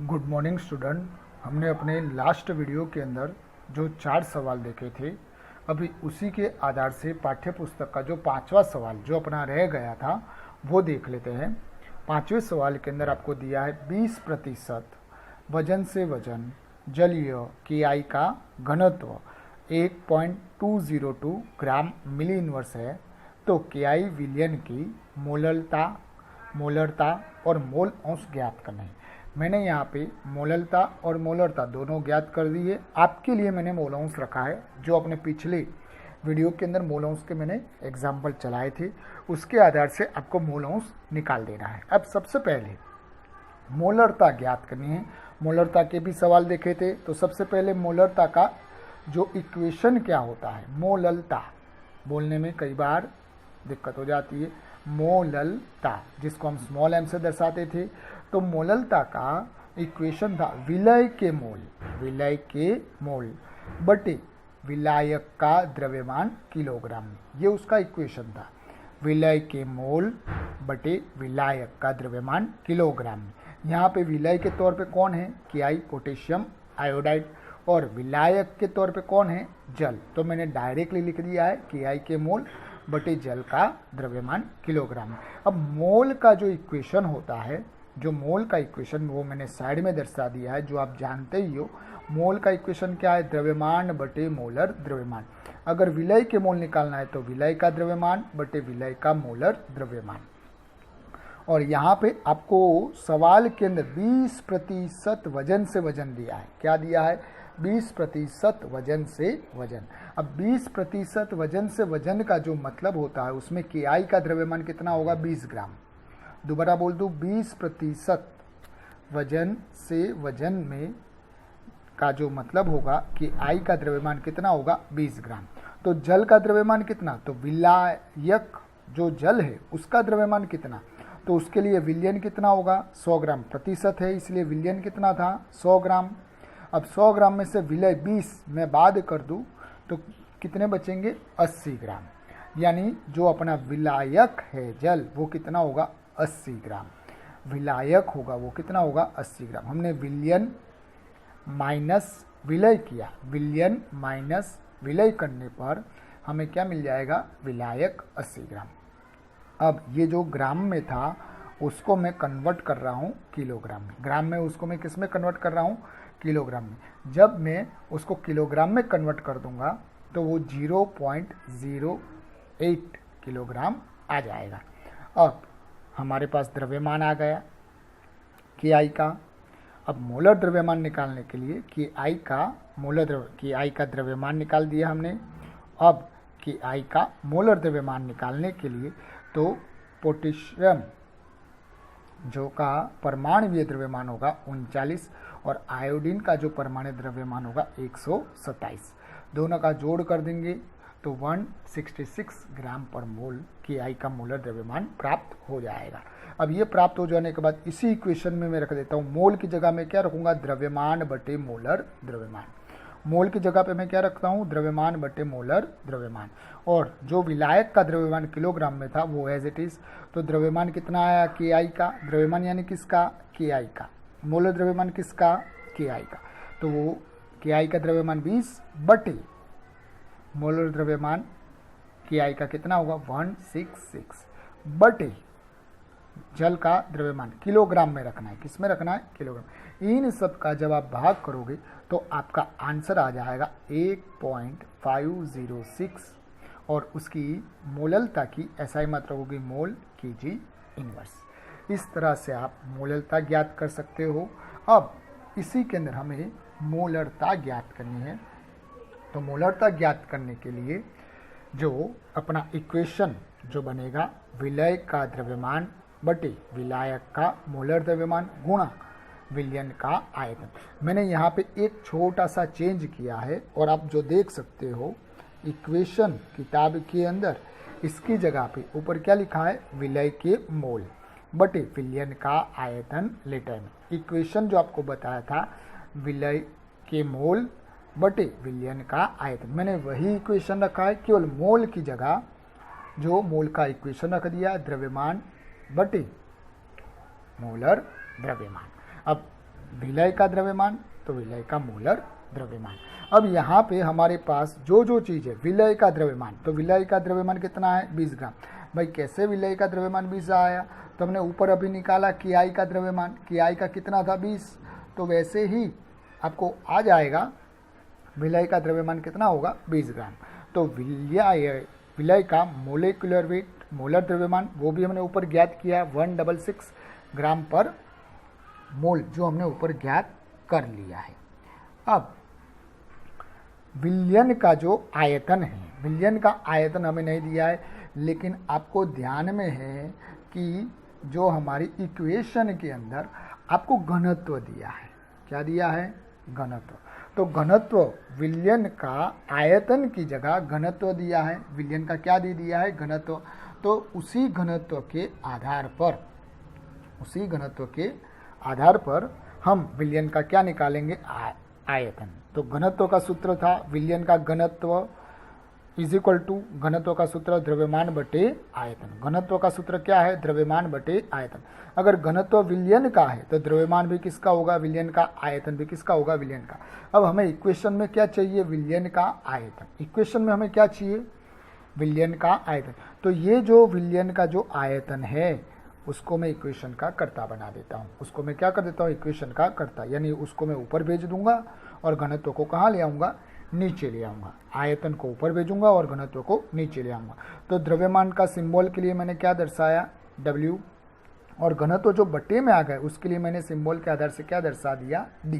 Good morning student. हमने अपने last video के अंदर जो 4 सवाल देखे थे, अभी उसी के आधार से पाठ्य पुस्तक का जो 5वां सवाल जो अपना रह गया था वो देख लेते हैं। 5वें सवाल के अंदर आपको दिया है 20% वजन से वजन जलीय KI का घनत्व 1.202 ग्राम मिली इनवर्स है, तो KI विलयन की मोलरता और मोल अंश ज्ञात करना है। मैंने यहाँ पे मोललता और मोलरता दोनों ज्ञात कर दी है। आपके लिए मैंने मोल अंश रखा है, जो अपने पिछले वीडियो के अंदर मोल अंश के मैंने एग्जाम्पल चलाए थे, उसके आधार से आपको मोल अंश निकाल देना है। अब सबसे पहले मोलरता ज्ञात करनी है। मोलरता के भी सवाल देखे थे, तो सबसे पहले मोलरता का जो इक्वेशन क्या होता है, मोललता बोलने में कई बार दिक्कत हो जाती है। मोललता जिसको हम स्मॉल m से दर्शाते थे, तो मोललता का इक्वेशन था विलय के मोल बटे विलायक का द्रव्यमान किलोग्राम में। ये उसका इक्वेशन था, विलय के मोल बटे विलायक का द्रव्यमान किलोग्राम में। यहाँ पे विलय के तौर पे कौन है, KI पोटेशियम आयोडाइड, और विलायक के तौर पे कौन है, जल। तो मैंने डायरेक्टली लिख दिया है KI के मोल बटे जल का द्रव्यमान किलोग्राम में। अब मोल का जो इक्वेशन होता है, जो मोल का इक्वेशन वो मैंने साइड में दर्शा दिया है, जो आप जानते ही हो। मोल का इक्वेशन क्या है, द्रव्यमान बटे मोलर द्रव्यमान। अगर विलय के मोल निकालना है तो विलय का द्रव्यमान बटे विलय का मोलर द्रव्यमान। और यहाँ पे आपको सवाल के अंदर 20% वजन से वजन दिया है। क्या दिया है, 20% वजन से वजन। अब 20% वजन से वजन का जो मतलब होता है, उसमें KI का द्रव्यमान कितना होगा, 20 ग्राम। दोबारा बोल दूँ, 20% वजन से वजन में का जो मतलब होगा कि I का द्रव्यमान कितना होगा, 20 ग्राम। तो जल का द्रव्यमान कितना, तो विलायक जो जल है उसका द्रव्यमान कितना, तो उसके लिए विलयन कितना होगा, 100 ग्राम। प्रतिशत है इसलिए विलयन कितना था, 100 ग्राम। अब 100 ग्राम में से विलय 20 मैं बाद कर दूँ तो कितने बचेंगे, 80 ग्राम। यानी जो अपना विलायक है जल, वो कितना होगा, 80 ग्राम। विलायक होगा वो कितना होगा, 80 ग्राम। हमने विलयन माइनस विलय किया, विलयन माइनस विलय करने पर हमें क्या मिल जाएगा, विलायक 80 ग्राम। अब ये जो ग्राम में था उसको मैं कन्वर्ट कर रहा हूँ किलोग्राम में। ग्राम में उसको मैं किस में कन्वर्ट कर रहा हूँ, किलोग्राम में। जब मैं उसको किलोग्राम में कन्वर्ट कर दूंगा तो वो 0.08 किलोग्राम आ जाएगा। अब हमारे पास द्रव्यमान आ गया KI का। अब मोलर द्रव्यमान निकालने के लिए KI का द्रव्यमान निकाल दिया हमने। अब KI का मोलर द्रव्यमान निकालने के लिए तो पोटेशियम जो का परमाणु द्रव्यमान होगा 39 और आयोडीन का जो परमाणु द्रव्यमान होगा 127, दोनों का जोड़ कर देंगे तो 166 ग्राम पर मोल KI का मोलर द्रव्यमान प्राप्त हो जाएगा। अब ये प्राप्त हो जाने के बाद इसी इक्वेशन में मैं रख देता हूँ, मोल की जगह में क्या रखूँगा, द्रव्यमान बटे मोलर द्रव्यमान। मोल की जगह पे मैं क्या रखता हूँ, द्रव्यमान बटे मोलर द्रव्यमान। और जो विलायक का द्रव्यमान किलोग्राम में था वो एज इट इज। तो द्रव्यमान कितना आया, KI का द्रव्यमान यानी किसका, KI का। मोलर द्रव्यमान किसका, KI का। तो वो KI का द्रव्यमान 20 बटे मोलर द्रव्यमान KI का कितना होगा, 166 बटे जल का द्रव्यमान किलोग्राम में रखना है। किस में रखना है, किलोग्राम। इन सब का जब आप भाग करोगे तो आपका आंसर आ जाएगा 1.506 और उसकी मोललता की SI मात्रा होगी मोल kg इनवर्स। इस तरह से आप मोललता ज्ञात कर सकते हो। अब इसी के अंदर हमें मोलरता ज्ञात करनी है। तो मोलरता ज्ञात करने के लिए जो अपना इक्वेशन जो बनेगा, विलय का द्रव्यमान बटे विलायक का मोलर द्रव्यमान गुणा विलयन का आयतन। मैंने यहाँ पे एक छोटा सा चेंज किया है और आप जो देख सकते हो इक्वेशन किताब के अंदर, इसकी जगह पे ऊपर क्या लिखा है, विलय के मोल बटे विलयन का आयतन लीटर में। इक्वेशन जो आपको बताया था विलय के मोल बटे विलयन का आयतन, मैंने वही इक्वेशन रखा है, केवल मोल की जगह जो मोल का इक्वेशन रख दिया, द्रव्यमान बटे मोलर द्रव्यमान। अब विलय का द्रव्यमान, तो विलय का मोलर द्रव्यमान। अब यहाँ पे हमारे पास जो जो चीज़ है, विलय का द्रव्यमान, तो विलय का द्रव्यमान कितना है 20 ग्राम। भाई कैसे विलय का द्रव्यमान 20 आया, तो हमने ऊपर अभी निकाला KI का द्रव्यमान, KI का कितना था 20, तो वैसे ही आपको आ जाएगा विलय का द्रव्यमान कितना होगा 20 ग्राम। तो विलय का मोलेकुलर वेट, मोलर द्रव्यमान, वो भी हमने ऊपर ज्ञात किया 166 ग्राम पर मोल, जो हमने ऊपर ज्ञात कर लिया है। अब विलयन का जो आयतन है, विलयन का आयतन हमें नहीं दिया है, लेकिन आपको ध्यान में है कि जो हमारी इक्वेशन के अंदर आपको घनत्व दिया है, क्या दिया है घनत्व, तो घनत्व विलयन का आयतन की जगह घनत्व दिया है, विलयन का क्या दे दिया है घनत्व, तो उसी घनत्व के आधार पर हम विलयन का क्या निकालेंगे आयतन। तो घनत्व का सूत्र था विलयन का घनत्व इज इक्वल टू, घनत्व का सूत्र द्रव्यमान बटे आयतन। घनत्व का सूत्र क्या है द्रव्यमान बटे आयतन। अगर घनत्व विलयन का है तो द्रव्यमान भी किसका होगा विलयन का, आयतन भी किसका होगा विलयन का। अब हमें इक्वेशन में क्या चाहिए विलयन का आयतन, इक्वेशन में हमें क्या चाहिए विलयन का आयतन। तो ये जो विलयन का जो आयतन है उसको मैं इक्वेशन का कर्ता बना देता हूँ, उसको मैं क्या कर देता हूँ इक्वेशन का कर्ता, यानी उसको मैं ऊपर भेज दूंगा और घनत्व को कहाँ ले आऊँगा नीचे ले आऊँगा, आयतन को ऊपर भेजूंगा और घनत्व को नीचे ले आऊँगा। तो द्रव्यमान का सिंबल के लिए मैंने क्या दर्शाया W, और घनत्व जो बटे में आ गए उसके लिए मैंने सिंबल के आधार से क्या दर्शा दिया D,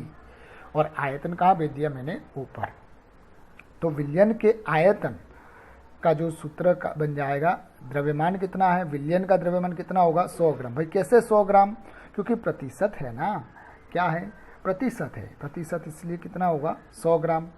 और आयतन कहाँ भेज दिया मैंने ऊपर। तो विलयन के आयतन का जो सूत्र का बन जाएगा, द्रव्यमान कितना है विलयन का द्रव्यमान कितना होगा 100 ग्राम। भाई कैसे 100 ग्राम, क्योंकि प्रतिशत है ना, क्या है प्रतिशत है, प्रतिशत इसलिए कितना होगा 100 ग्राम।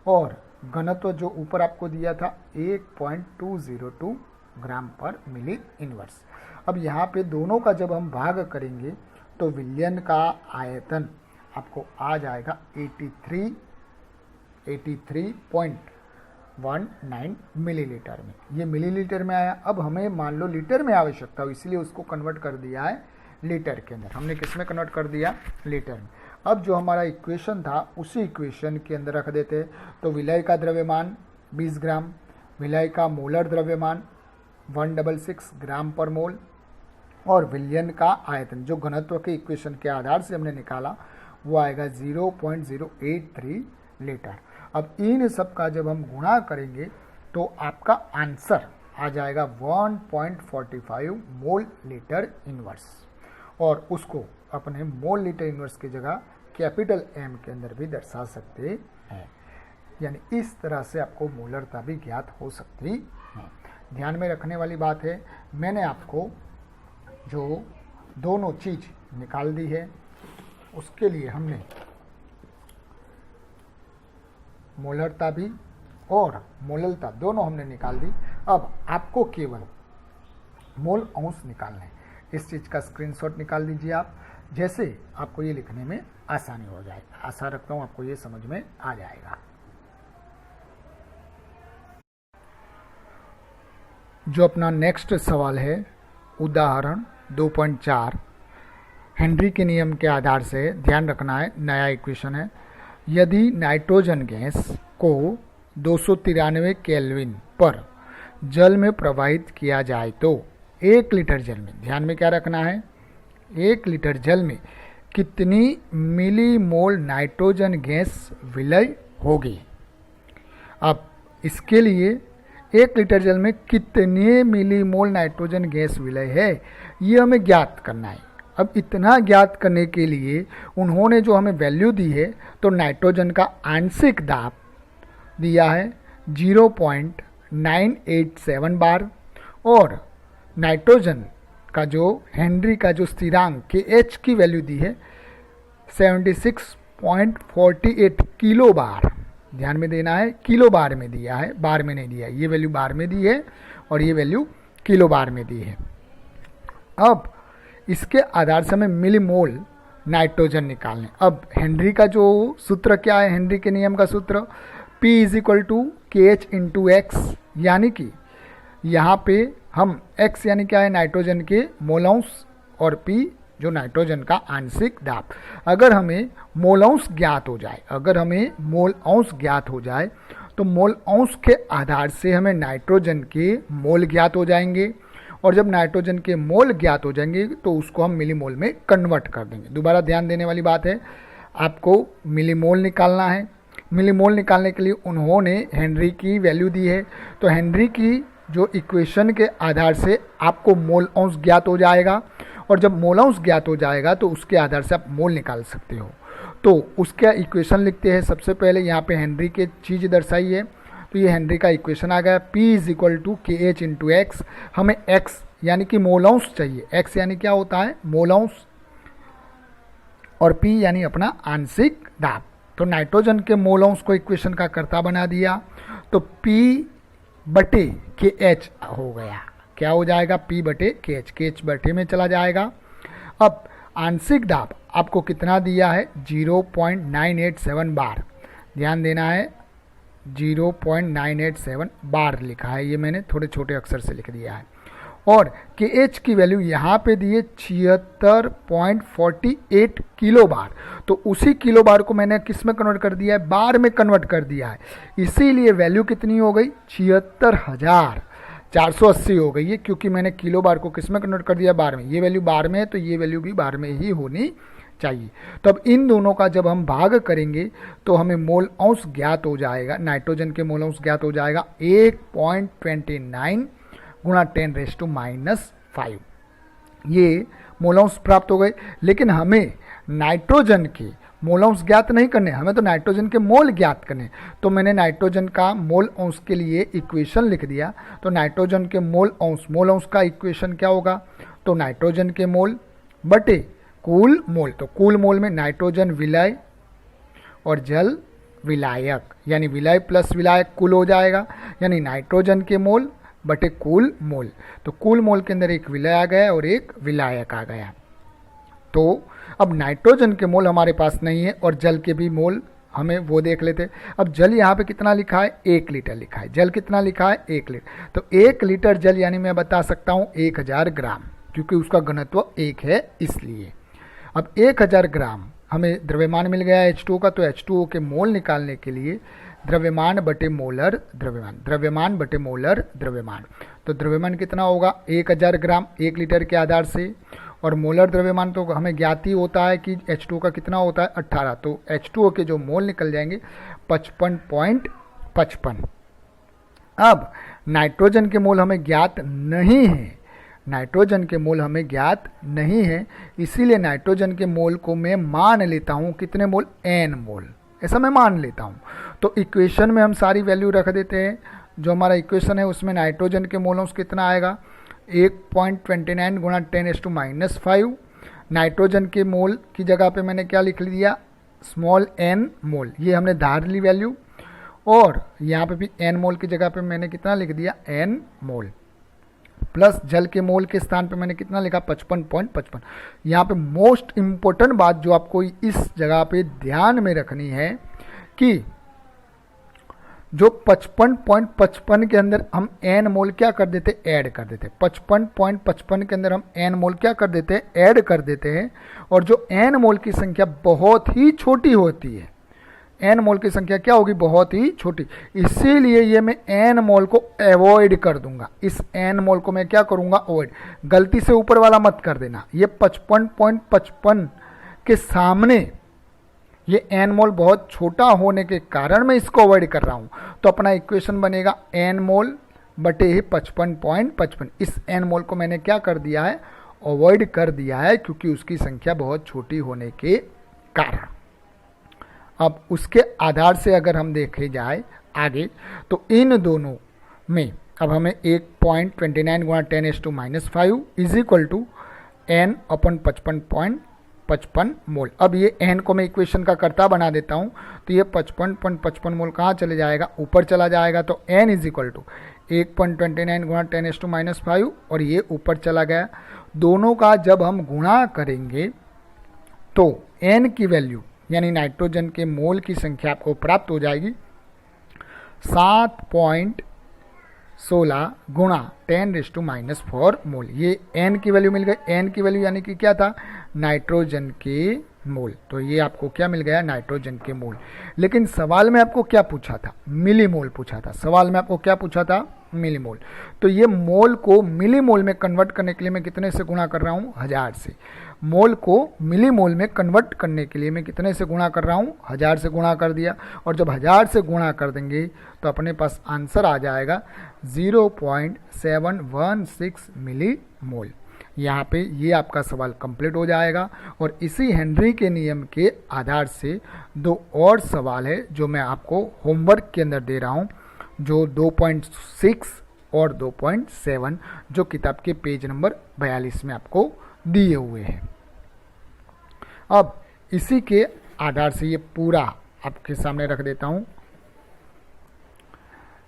और घनत्व जो ऊपर आपको दिया था 1.202 ग्राम पर मिली इनवर्स। अब यहाँ पे दोनों का जब हम भाग करेंगे तो विलयन का आयतन आपको आ जाएगा 83.19 मिलीलीटर में, ये मिलीलीटर में आया। अब हमें मान लो लीटर में आवश्यकता हो, इसलिए उसको कन्वर्ट कर दिया है लीटर के अंदर, हमने किस में कन्वर्ट कर दिया लीटर में। अब जो हमारा इक्वेशन था उसी इक्वेशन के अंदर रख देते, तो विलय का द्रव्यमान 20 ग्राम, विलय का मोलर द्रव्यमान 166 ग्राम पर मोल, और विलयन का आयतन जो घनत्व के इक्वेशन के आधार से हमने निकाला वो आएगा 0.083 लीटर। अब इन सब का जब हम गुणा करेंगे तो आपका आंसर आ जाएगा 1.45 मोल लीटर इनवर्स, और उसको अपने मोल लीटर इनवर्स की जगह कैपिटल M के अंदर भी दर्शा सकते हैं। यानी इस तरह से आपको मोलरता भी ज्ञात हो सकती है। ध्यान में रखने वाली बात है, मैंने आपको जो दोनों चीज़ निकाल दी है उसके लिए हमने मोलरता भी और मोललता दोनों हमने निकाल दी। अब आपको केवल मोल अंश निकालना है, इस चीज़ का स्क्रीनशॉट निकाल दीजिए आप, जैसे आपको ये लिखने में आसानी हो जाएगी। आशा रखता हूँ आपको ये समझ में आ जाएगा। जो अपना नेक्स्ट सवाल है उदाहरण 2.4, हेनरी के नियम के आधार से ध्यान रखना है, नया इक्वेशन है। यदि नाइट्रोजन गैस को 293 केल्विन पर जल में प्रवाहित किया जाए तो 1 लीटर जल में, ध्यान में क्या रखना है, 1 लीटर जल में कितनी मिलीमोल नाइट्रोजन गैस विलय होगी। अब इसके लिए 1 लीटर जल में कितने मिलीमोल नाइट्रोजन गैस विलय है ये हमें ज्ञात करना है। अब इतना ज्ञात करने के लिए उन्होंने जो हमें वैल्यू दी है, तो नाइट्रोजन का आंशिक दाब दिया है 0.987 बार, और नाइट्रोजन का जो हेनरी का जो स्थिरांक के एच की वैल्यू दी है 76.48 किलो बार। ध्यान में देना है, किलो बार में दिया है, बार में नहीं दिया है। ये वैल्यू बार में दी है और ये वैल्यू किलो बार में दी है। अब इसके आधार से हमें मिलीमोल नाइट्रोजन निकालने। अब हेनरी का जो सूत्र क्या है, हेनरी के नियम का सूत्र P = KH × X, यानी कि यहाँ पे हम X यानी क्या है नाइट्रोजन के मोल अंश और P जो नाइट्रोजन का आंशिक दाब। अगर हमें मोल अंश ज्ञात हो जाए, अगर हमें मोल अंश ज्ञात हो जाए तो मोल अंश के आधार से हमें नाइट्रोजन के मोल ज्ञात हो जाएंगे, और जब नाइट्रोजन के मोल ज्ञात हो जाएंगे तो उसको हम मिलीमोल में कन्वर्ट कर देंगे। दोबारा ध्यान देने वाली बात है, आपको मिलीमोल निकालना है। मिलीमोल निकालने के लिए उन्होंने हेनरी की वैल्यू दी है, तो हेनरी की जो इक्वेशन के आधार से आपको मोल अंश ज्ञात हो जाएगा, और जब मोल अंश ज्ञात हो जाएगा तो उसके आधार से आप मोल निकाल सकते हो। तो उसका इक्वेशन लिखते हैं। सबसे पहले यहाँ पे हेनरी के चीज़ दर्शाई है, तो ये हेनरी का इक्वेशन आ गया, P is equal to KH into x. हमें x यानी कि मोल अंश चाहिए, x यानी क्या होता है मोल अंश, और P यानी अपना आंशिक दाब। तो नाइट्रोजन के मोल अंश को इक्वेशन का कर्ता बना दिया, तो P बटे KH हो गया। क्या हो जाएगा P बटे KH, KH बटे में चला जाएगा। अब आंशिक दाब आपको कितना दिया है 0.987 बार, ध्यान देना है 0.987 बार लिखा है, ये मैंने थोड़े छोटे अक्षर से लिख दिया है। और KH की वैल्यू यहाँ पे दी है 76.48 किलो बार, तो उसी किलो बार को मैंने किस में कन्वर्ट कर दिया है, बार में कन्वर्ट कर दिया है, इसीलिए वैल्यू कितनी हो गई 76,480 हो गई है, क्योंकि मैंने किलो बार को किस में कन्वर्ट कर दिया, बार में। ये वैल्यू बार में है तो ये वैल्यू भी बार में ही होनी चाहिए। तो अब इन दोनों का जब हम भाग करेंगे तो हमें मोल अंश ज्ञात हो जाएगा, नाइट्रोजन के मोल अंश ज्ञात हो जाएगा 1.29 गुणा 10⁻⁵। ये मोल अंश प्राप्त हो गए। लेकिन हमें नाइट्रोजन के मोल अंश ज्ञात नहीं करने, हमें तो नाइट्रोजन के मोल ज्ञात करने। तो मैंने नाइट्रोजन का मोल अंश के लिए इक्वेशन लिख दिया। तो नाइट्रोजन के मोल अंश का इक्वेशन क्या होगा, तो नाइट्रोजन के मोल बटे कुल मोल। तो कुल मोल में नाइट्रोजन विलय और जल विलायक, यानी विलय प्लस विलायक कुल हो जाएगा, यानी नाइट्रोजन के मोल बटे कुल मोल। तो कुल मोल के अंदर एक विलय आ गया और एक विलायक आ गया। तो अब नाइट्रोजन के मोल हमारे पास नहीं है, और जल के भी मोल हमें वो देख लेते। अब जल यहाँ पे कितना लिखा है 1 लीटर लिखा है, जल कितना लिखा है 1 लीटर। तो 1 लीटर जल यानी मैं बता सकता हूँ 1000 ग्राम, क्योंकि उसका घनत्व 1 है इसलिए। अब 1000 ग्राम हमें द्रव्यमान मिल गया H2O का, तो H2O के मोल निकालने के लिए द्रव्यमान बटे मोलर द्रव्यमान, द्रव्यमान बटे मोलर द्रव्यमान। तो द्रव्यमान कितना होगा 1000 ग्राम 1 लीटर के आधार से, और मोलर द्रव्यमान तो हमें ज्ञात ही होता है कि H2O का कितना होता है 18। तो H2O के जो मोल निकल जाएंगे 55.55। अब नाइट्रोजन के मोल हमें ज्ञात नहीं है, नाइट्रोजन के मोल हमें ज्ञात नहीं है, इसीलिए नाइट्रोजन के मोल को मैं मान लेता हूँ कितने मोल, n मोल, ऐसा मैं मान लेता हूँ। तो इक्वेशन में हम सारी वैल्यू रख देते हैं। जो हमारा इक्वेशन है उसमें नाइट्रोजन के मोल अंश कितना आएगा 1.29 गुणा 10⁻⁵। नाइट्रोजन के मोल की जगह पे मैंने क्या लिख दिया स्मॉल n मोल, ये हमने धार ली वैल्यू, और यहाँ पे भी n मोल की जगह पे मैंने कितना लिख दिया n मोल, प्लस जल के मोल के स्थान पे मैंने कितना लिखा 55.55। यहाँ पे मोस्ट इम्पोर्टेंट बात जो आपको इस जगह पे ध्यान में रखनी है कि जो 55.55 के अंदर हम n मोल क्या कर देते, ऐड कर देते। 55.55 के अंदर हम n मोल क्या कर देते हैं, ऐड कर देते हैं, और जो n मोल की संख्या बहुत ही छोटी होती है, n मोल की संख्या क्या होगी, बहुत ही छोटी, इसीलिए ये मैं n मोल को अवॉइड कर दूंगा। इस n मोल को मैं क्या करूंगा, अवॉइड। गलती से ऊपर वाला मत कर देना, ये 55.55 के सामने ये n मोल बहुत छोटा होने के कारण मैं इसको अवॉइड कर रहा हूं। तो अपना इक्वेशन बनेगा n मोल बटे 55.55। इस n मोल को मैंने क्या कर दिया है, अवॉइड कर दिया है, क्योंकि उसकी संख्या बहुत छोटी होने के कारण। अब उसके आधार से अगर हम देखे जाए आगे, तो इन दोनों में अब हमें 1.29 गुणा 10⁻⁵ इज इक्वल टू n अपन 55.55 मोल। अब ये n को मैं इक्वेशन का कर्ता बना देता हूँ, तो ये 55.55 मोल कहाँ चले जाएगा, ऊपर चला जाएगा। तो n इज इक्वल टू 1.29 गुणा 10⁻⁵, और ये ऊपर चला गया। दोनों का जब हम गुणा करेंगे तो n की वैल्यू यानी नाइट्रोजन के मोल की संख्या आपको प्राप्त हो जाएगी 16 गुणा 10⁻⁻⁴ मोल। ये n की वैल्यू मिल गई। n की वैल्यू यानी कि क्या था, नाइट्रोजन के मोल। तो ये आपको क्या मिल गया, नाइट्रोजन के मोल। लेकिन सवाल में आपको क्या पूछा था, मिलीमोल पूछा था। सवाल में आपको क्या पूछा था, मिलीमोल। तो ये मोल को मिलीमोल में कन्वर्ट करने के लिए मैं कितने से गुणा कर रहा हूँ, 1000 से। मोल को मिलीमोल में कन्वर्ट करने के लिए मैं कितने से गुणा कर रहा हूँ, 1000 से गुणा कर दिया। और जब 1000 से गुणा कर देंगे तो अपने पास आंसर आ जाएगा 0.716 मिलीमोल। यहाँ पे ये आपका सवाल कंप्लीट हो जाएगा। और इसी हेनरी के नियम के आधार से 2 और सवाल है जो मैं आपको होमवर्क के अंदर दे रहा हूँ, जो 2.6 और 2.7 जो किताब के पेज नंबर 42 में आपको दिए हुए हैं। अब इसी के आधार से ये पूरा आपके सामने रख देता हूँ,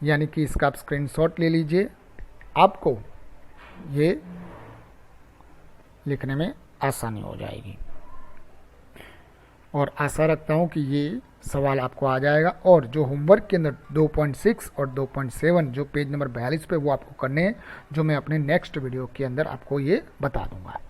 यानी कि इसका आप स्क्रीनशॉट ले लीजिए, आपको ये लिखने में आसानी हो जाएगी। और आशा रखता हूँ कि ये सवाल आपको आ जाएगा। और जो होमवर्क के अंदर 2.6 और 2.7 जो पेज नंबर 42 पे वो आपको करने हैं, जो मैं अपने नेक्स्ट वीडियो के अंदर आपको ये बता दूंगा।